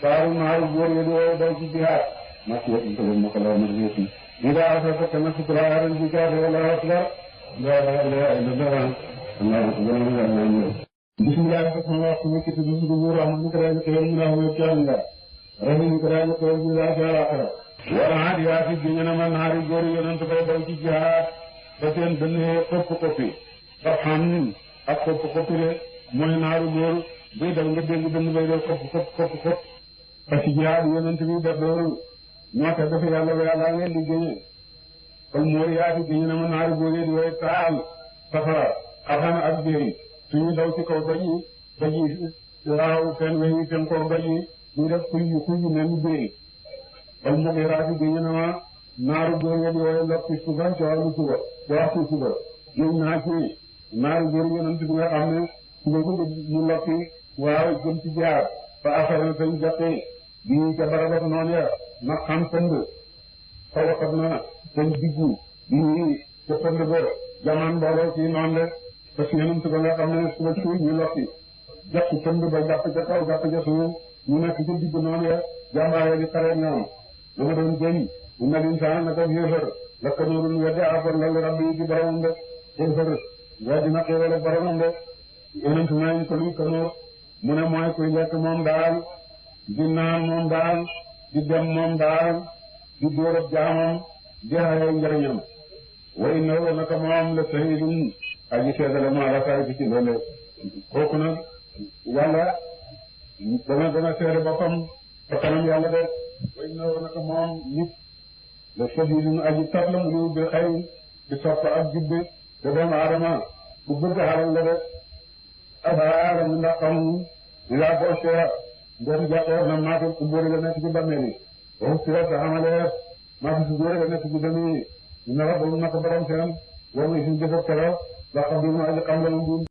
saaru naaru góor yi di woo daw ci jihaad mak yëpp ko leen ko la ma yëpp ni daa fa ko na sukra ran ci jaade wala akbar la ilaha illallah Allahu akbar bismillah rahmaan rahim ci tuddu bu rahman ko ran ko mu na ho janga rahim ko ran ko mu la jara wa hadiyaati jinna man naari góor yi yonent ko daw ci jihaad ba seen dënne koppi ba xam ak koppi le mooy naaru góor buy dal nga dégg dënn bay def koppi parce que jihaad yonent bi def loolu ñoo tax dafa yàlla ba yàlla ngeen di génne kon mooy yaati génne na ma naaru góor yi di way taal safara xarxana ak biir suñu daw ci kaw doj yi waaw seen weñ yi seen kaw doj yi ñu def kuy yu mel ni biir kon moom yaati génne na ma naaru góor yi di way lokki suba ci wàllu suba ci waxtu suba ñun naa ci naaru góor yonent bi nga xam ne suba ko ñu lokki waaw jëm ci jaar fa affaire na sañ jàppee bii ca barabak noonu ya na xam pënd fa waxat na sañ diggu bii ca pënd ba jaman mbooloo ci noonu de parce que yonent ba nga xam ne suba suy ñu lokki jàpp pënd ba jàpp ca kaw jàpp ca suuf ñu nekk ca digg noonu ya jàmbaare di xare ñoom dama doon jëñ bu mel insaan naka yéefar lakka noorul wedde afar lal rabbi yi ci boromam de yéefar weddi na xéewale boromam de yonent nañ ko luy kanoor mu ne mooy kuy lekk moom daal di naan moom daal di dem moom daal di dóorab jaamam di xayay njariñam wa innahu naka moom la sahidun aji seedale ma la say bi ci loole kooku nag yàlla dana seede boppam fa kanam yàlla de wa innahu naka moom nit la sahidun aji tat la mu liw bi xëy di sopp ak jubbe te doomu aadama ku bëgg xalal la de abaara ndax xam ila ko seera ngeen jàppoor na maatul ku góor ga nekk ci bàmmeel yi waxu si la taxamaleer maatul ku góor ga nekk ci dënnu yi dina la borom naka borom seen war na suñu jëfëf kero la xam bi mu aji xam la mu